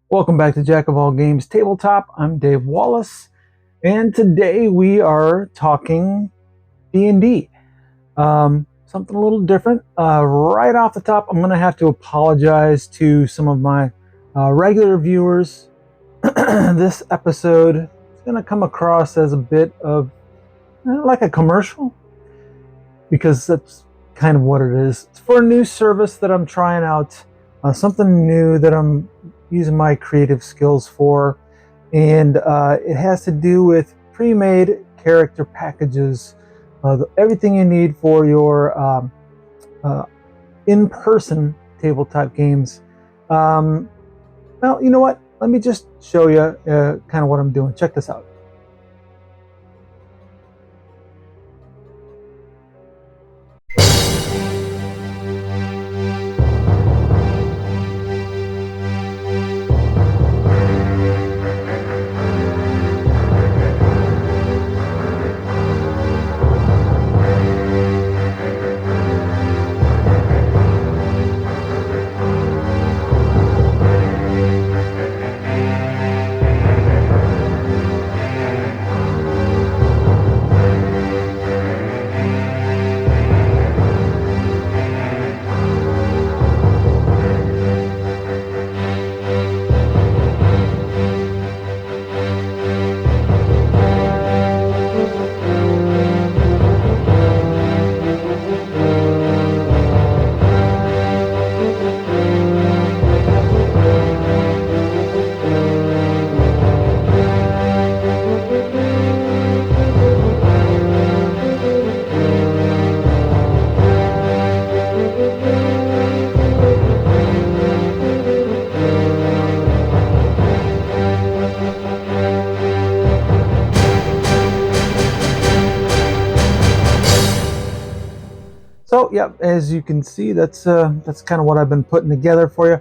Welcome back to Jack of All Games Tabletop. I'm Dave Wallace, and today we are talking D&D. Something a little different. Right off the top, I'm going to have to apologize to some of my regular viewers. This episode is going to come across as a bit of like a commercial, because that's kind of what it is. It's for a new service that I'm trying out, something new that I'm using my creative skills for, and it has to do with pre-made character packages, everything you need for your in-person tabletop games. Well, you know what? Let me just show you kind of what I'm doing. Check this out. So yeah, as you can see, that's kind of what I've been putting together for you.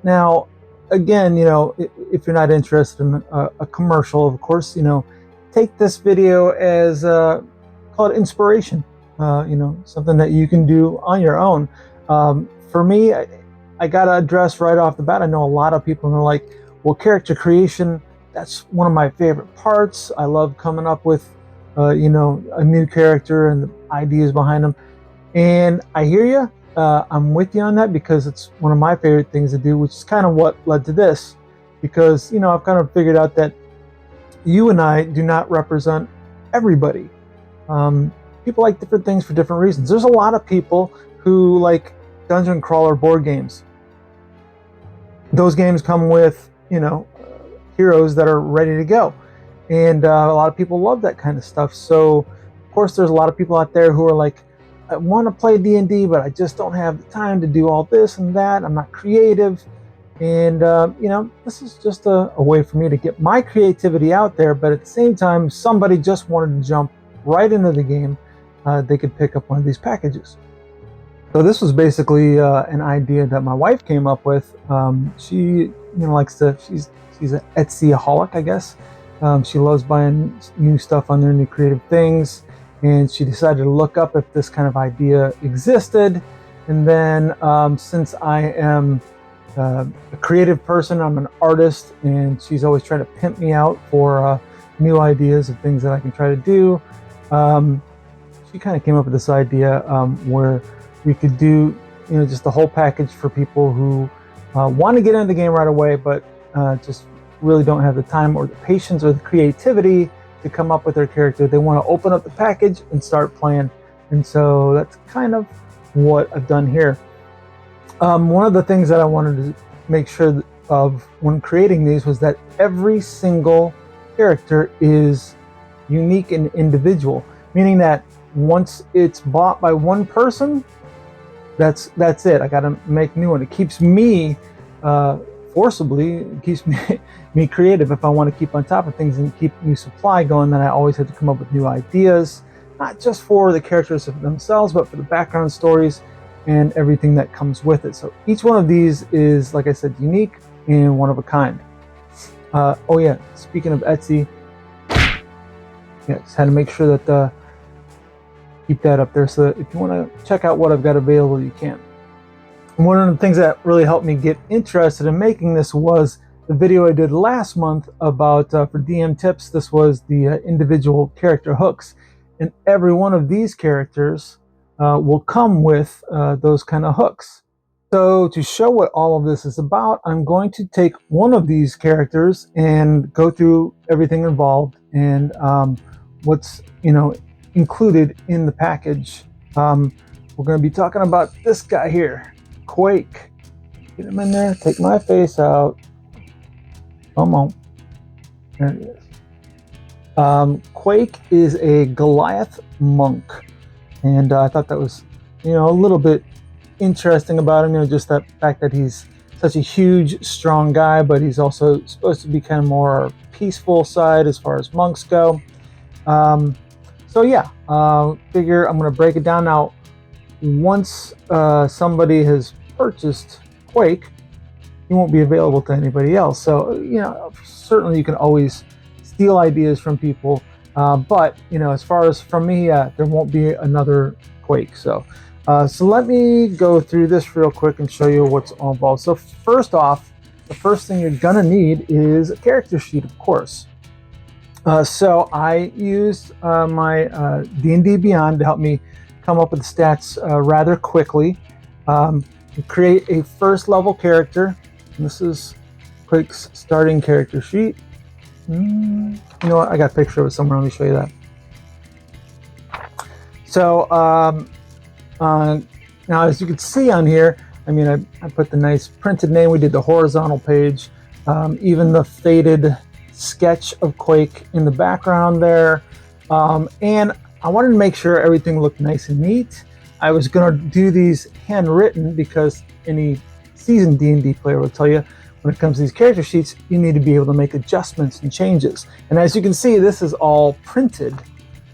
Now, again, if you're not interested in a commercial, of course, take this video as call it inspiration. Something that you can do on your own. For me, I gotta address right off the bat. I know a lot of people are like, well, character creation, that's one of my favorite parts. I love coming up with, a new character and the ideas behind them. And I hear you. I'm with you on that, because it's one of my favorite things to do, which is kind of what led to this. Because, I've kind of figured out that you and I do not represent everybody. People like different things for different reasons. There's a lot of people who like dungeon crawler board games. Those games come with, heroes that are ready to go. And a lot of people love that kind of stuff. So, of course, there's a lot of people out there who are like, I want to play D&D, but I just don't have the time to do all this and that. I'm not creative. And, this is just a way for me to get my creativity out there. But at the same time, somebody just wanted to jump right into the game. They could pick up one of these packages. So this was basically an idea that my wife came up with. She, likes to, she's an Etsy-aholic, I guess. She loves buying new stuff on there, new creative things. And she decided to look up if this kind of idea existed. And then since I am a creative person, I'm an artist, and she's always trying to pimp me out for new ideas of things that I can try to do. She kind of came up with this idea where we could do, just the whole package for people who want to get into the game right away, but just really don't have the time or the patience or the creativity to come up with their character. They want to open up the package and start playing. And so that's kind of what I've done here. One of the things that I wanted to make sure of when creating these was that every single character is unique and individual, meaning that once it's bought by one person, that's it. I got to make new one. It keeps me forcibly keeps me creative. If I want to keep on top of things and keep new supply going, then I always have to come up with new ideas, not just for the characters themselves, but for the background stories and everything that comes with it. So each one of these is, like I said, unique and one of a kind. Oh yeah, speaking of Etsy, yeah, just had to make sure that keep that up there so that if you want to check out what I've got available, you can. And one of the things that really helped me get interested in making this was the video I did last month about for DM tips. This was the individual character hooks, and every one of these characters will come with those kind of hooks. So to show what all of this is about, I'm going to take one of these characters and go through everything involved and what's included in the package. We're going to be talking about this guy here, Quake. Get him in there. Take my face out. Come on. There he is. Quake is a Goliath monk, and I thought that was, a little bit interesting about him. Just that fact that he's such a huge, strong guy, but he's also supposed to be kind of more peaceful side as far as monks go. So yeah, figure I'm going to break it down now. Once somebody has purchased Quake, he won't be available to anybody else. So certainly you can always steal ideas from people, but as far as from me, there won't be another Quake. So let me go through this real quick and show you what's all involved. So first off, the first thing you're gonna need is a character sheet, of course. So I used my D&D Beyond to help me come up with the stats rather quickly. Create a first level character. And this is Quake's starting character sheet. You know what? I got a picture of it somewhere. Let me show you that. So now, as you can see on here, I put the nice printed name. We did the horizontal page, even the faded sketch of Quake in the background there. And I wanted to make sure everything looked nice and neat. I was going to do these handwritten because any seasoned D&D player will tell you when it comes to these character sheets, you need to be able to make adjustments and changes. And as you can see, this is all printed.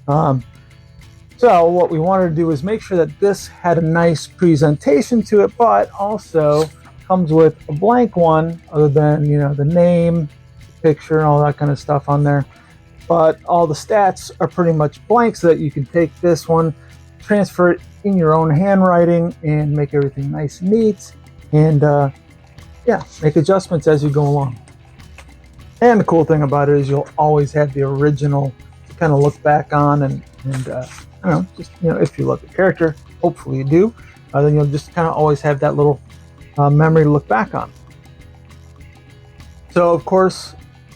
So what we wanted to do was make sure that this had a nice presentation to it, but also comes with a blank one other than, the name, picture, and all that kind of stuff on there. But all the stats are pretty much blank so that you can take this one, transfer it in your own handwriting, and make everything nice and neat. And make adjustments as you go along. And the cool thing about it is you'll always have the original to kind of look back on and if you love the character, hopefully you do, then you'll just kind of always have that little memory to look back on. So of course,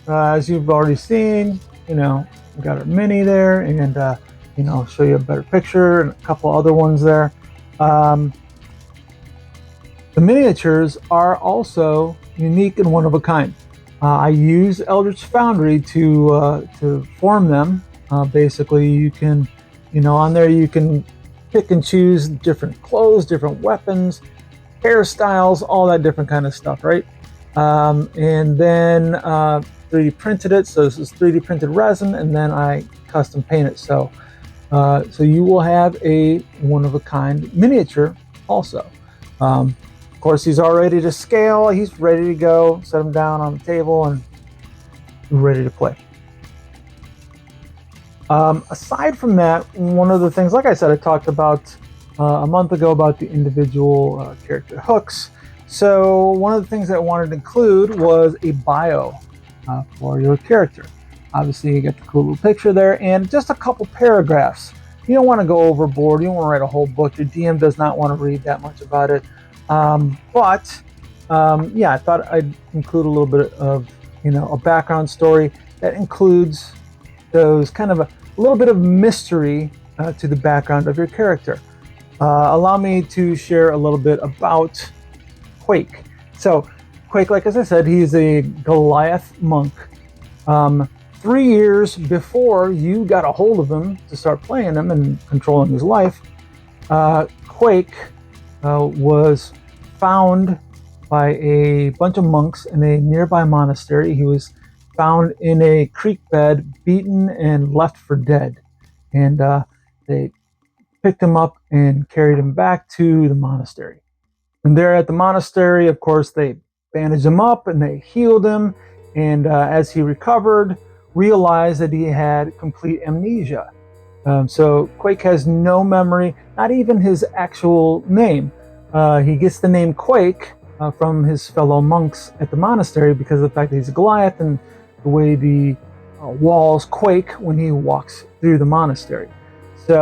as you've already seen, we got our mini there, and I'll show you a better picture and a couple other ones there. The miniatures are also unique and one of a kind. I use Eldritch Foundry to form them. Basically, you can, on there you can pick and choose different clothes, different weapons, hairstyles, all that different kind of stuff, right? And then 3D printed it. So this is 3D printed resin, and then I custom paint it. So you will have a one of a kind miniature also. Of course, he's all ready to scale. He's ready to go. Set him down on the table and ready to play. Aside from that, one of the things, like I said, I talked about a month ago about the individual character hooks. So one of the things that I wanted to include was a bio for your character. Obviously, you get the cool little picture there and just a couple paragraphs. You don't want to go overboard. You don't want to write a whole book. Your DM does not want to read that much about it. But I thought I'd include a little bit of, a background story that includes those kind of a little bit of mystery to the background of your character. Allow me to share a little bit about Quake. So Quake, like as I said, he's a Goliath monk. 3 years before you got a hold of him to start playing him and controlling his life, Quake was found by a bunch of monks in a nearby monastery. He was found in a creek bed, beaten and left for dead. And they picked him up and carried him back to the monastery. And there at the monastery, of course, they bandaged him up and they healed him. And as he recovered, realized that he had complete amnesia. So Quake has no memory, not even his actual name. He gets the name Quake from his fellow monks at the monastery because of the fact that he's a Goliath and the way the walls quake when he walks through the monastery. So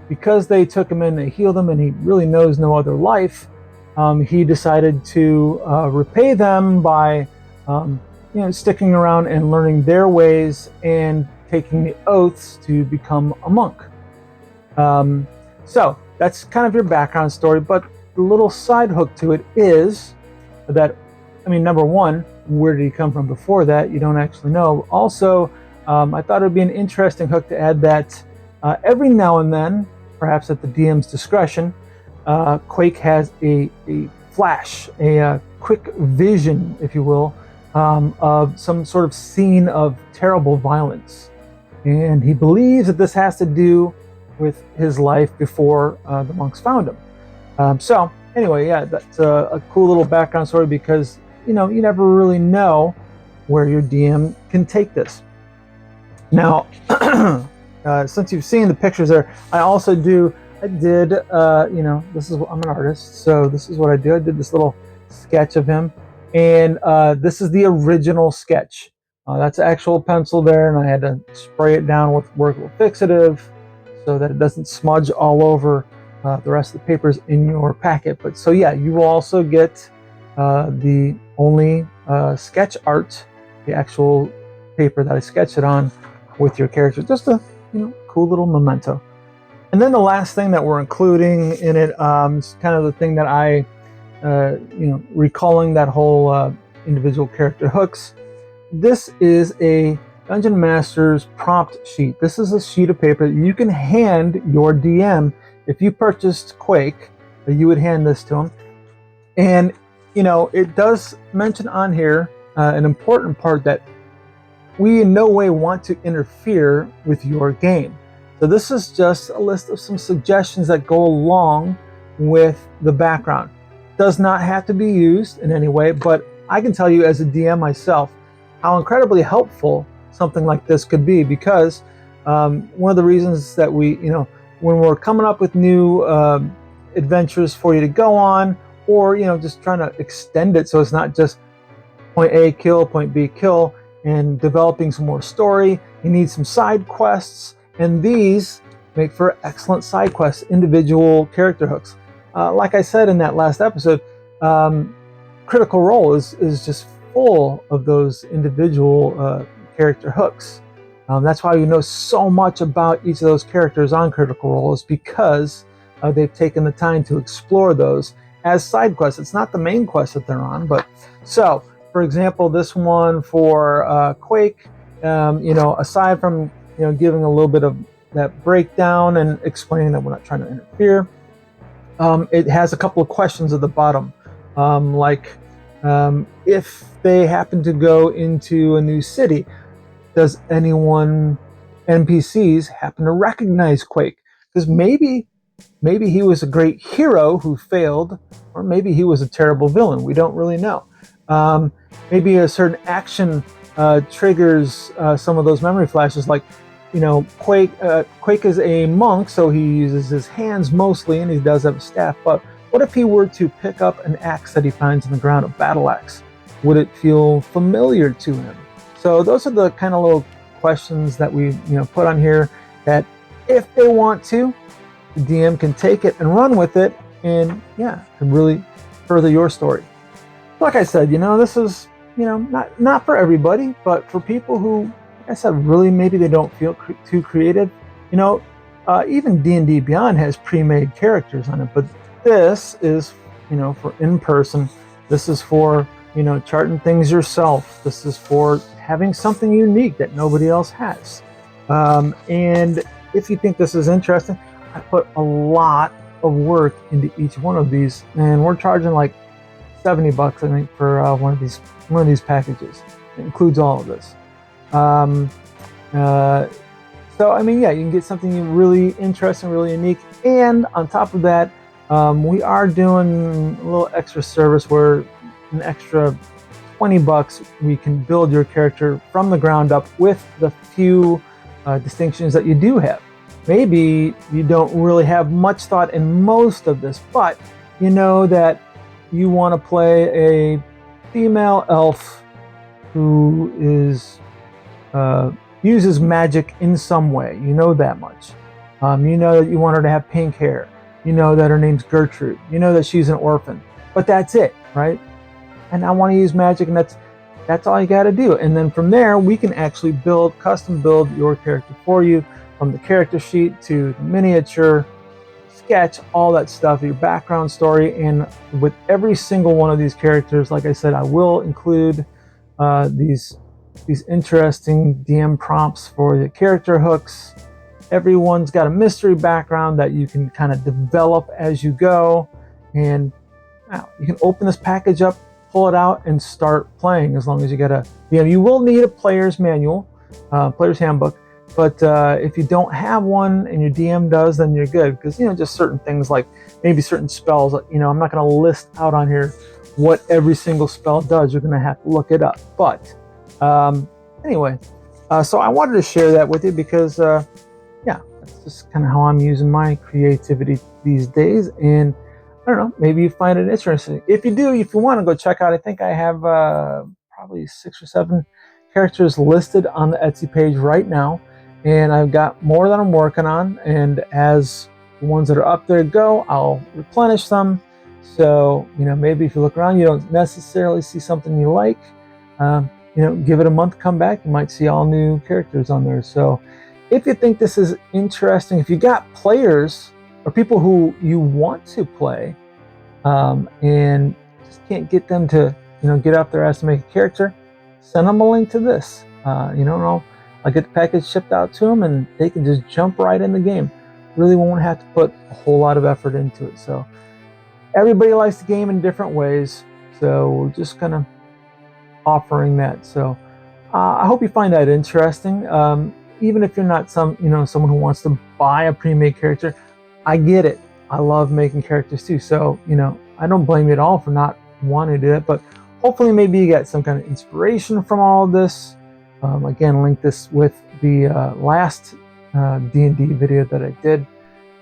because they took him in, they healed him, and he really knows no other life, he decided to repay them by sticking around and learning their ways and taking the oaths to become a monk. So that's kind of your background story, but the little side hook to it is that, number one, where did he come from before that? You don't actually know. Also, I thought it would be an interesting hook to add that every now and then, perhaps at the DM's discretion, Quake has a flash, a quick vision, if you will, of some sort of scene of terrible violence. And he believes that this has to do with his life before the monks found him. So anyway, yeah, that's a cool little background story because, you never really know where your DM can take this. Now, since you've seen the pictures there, I'm an artist, so this is what I do. I did this little sketch of him, and this is the original sketch. That's actual pencil there, and I had to spray it down with workable fixative so that it doesn't smudge all over the rest of the papers in your packet. But so yeah, you will also get the only sketch art, the actual paper that I sketched it on with your character. Just a cool little memento. And then the last thing that we're including in it is kind of the thing that I, recalling that whole individual character hooks. This is a Dungeon Master's prompt sheet. This is a sheet of paper that you can hand your DM. If you purchased Quake, you would hand this to him. And, it does mention on here an important part that we in no way want to interfere with your game. So this is just a list of some suggestions that go along with the background. Does not have to be used in any way, but I can tell you as a DM myself how incredibly helpful something like this could be, because one of the reasons that we, when we're coming up with new adventures for you to go on, or, just trying to extend it so it's not just point A, kill, point B, kill, and developing some more story, you need some side quests, and these make for excellent side quests, individual character hooks. Like I said in that last episode, Critical Role is just full of those individual character hooks. That's why you know so much about each of those characters on Critical Role, is because they've taken the time to explore those as side quests. It's not the main quest that they're on, but so, for example, this one for Quake, aside from giving a little bit of that breakdown and explaining that we're not trying to interfere, it has a couple of questions at the bottom, like if they happen to go into a new city, does NPCs happen to recognize Quake? Because maybe he was a great hero who failed, or maybe he was a terrible villain. We don't really know. Maybe a certain action triggers some of those memory flashes, like, Quake is a monk, so he uses his hands mostly, and he does have a staff. But what if he were to pick up an axe that he finds on the ground, a battle axe? Would it feel familiar to him? So those are the kind of little questions that we put on here that, if they want to, the DM can take it and run with it, and can really further your story. Like I said, this is not for everybody, but for people who, like I said, really maybe they don't feel too creative. Even D&D Beyond has pre-made characters on it, but this is for in person. This is for charting things yourself. This is for having something unique that nobody else has. And if you think this is interesting, I put a lot of work into each one of these, and we're charging like $70, I think, for one of these packages. It includes all of this. So I mean, yeah, you can get something really interesting, really unique, and on top of that, we are doing a little extra service where an extra $20 we can build your character from the ground up with the few distinctions that you do have. Maybe you don't really have much thought in most of this, but you know that you want to play a female elf who is uses magic in some way. You know that much. You know that you want her to have pink hair. You know that her name's Gertrude. You know that she's an orphan. But that's it, right? And I want to use magic, and that's all you got to do. And then from there, we can actually custom build your character for you, from the character sheet to the miniature, sketch, all that stuff, your background story. And with every single one of these characters, like I said, I will include these interesting DM prompts for the character hooks. Everyone's got a mystery background that you can kind of develop as you go. And now you can open this package up, pull it out, and start playing as long as you get a DM. You will need a player's manual, player's handbook. But if you don't have one and your DM does, then you're good. Because, you know, just certain things like maybe certain spells, you know, I'm not going to list out on here what every single spell does. You're going to have to look it up. But anyway, so I wanted to share that with you because, yeah, that's just kind of how I'm using my creativity these days. And I don't know, maybe you find it interesting. If you do, if you want to go check out, I think I have probably 6 or 7 characters listed on the Etsy page right now. And I've got more that I'm working on. And as the ones that are up there go, I'll replenish them. So, you know, maybe if you look around, you don't necessarily see something you like. You know, give it a month, come back, you might see all new characters on there. So if you think this is interesting, if you got players or people who you want to play and just can't get them to, you know, get off their ass to make a character, send them a link to this. You know, I'll get the package shipped out to them and they can just jump right in the game. Really won't have to put a whole lot of effort into it. So everybody likes the game in different ways. So we're just kind of offering that. So I hope you find that interesting. Even if you're not someone who wants to buy a pre-made character, I get it. I love making characters too. So, you know, I don't blame you at all for not wanting to do it, but hopefully maybe you get some kind of inspiration from all of this. Again, link this with the last D&D video that I did.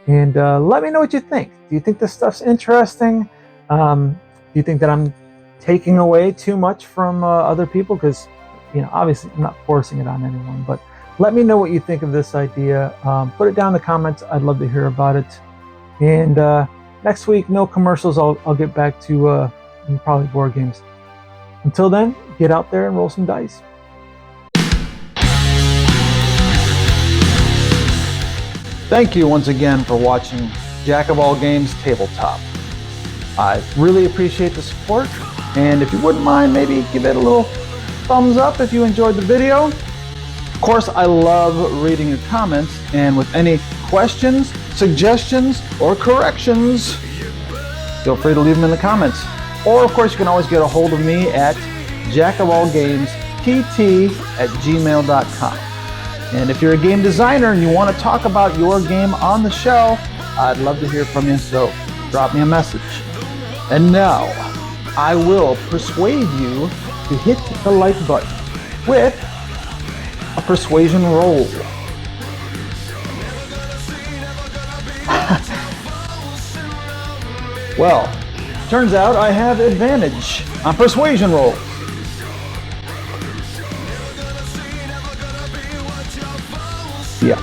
And let me know what you think. Do you think this stuff's interesting? Do you think that I'm taking away too much from other people? Because, you know, obviously I'm not forcing it on anyone, but let me know what you think of this idea. Put it down in the comments. I'd love to hear about it. And next week, no commercials. I'll get back to probably board games. Until then, get out there and roll some dice. Thank you once again for watching Jack of All Games Tabletop. I really appreciate the support, and if you wouldn't mind, maybe give it a little thumbs up if you enjoyed the video. Of course, I love reading your comments, and with any questions, suggestions, or corrections, feel free to leave them in the comments. Or, of course, you can always get a hold of me at jackofallgamespt@gmail.com. And if you're a game designer and you want to talk about your game on the show, I'd love to hear from you, so drop me a message. And now, I will persuade you to hit the like button with a persuasion roll. Well, turns out I have advantage on persuasion rolls. Yeah.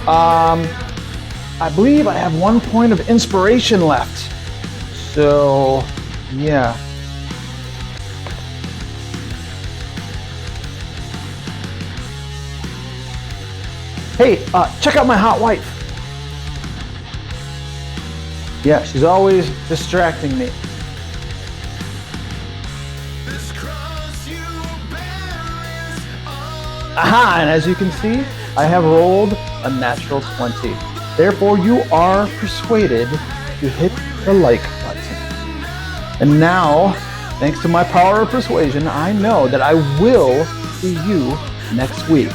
I believe I have 1 point of inspiration left. So, yeah. Hey, check out my hot wife. Yeah, she's always distracting me. Aha, and as you can see, I have rolled a natural 20. Therefore, you are persuaded to hit the like button. And now, Thanks to my power of persuasion, I know that I will see you next week.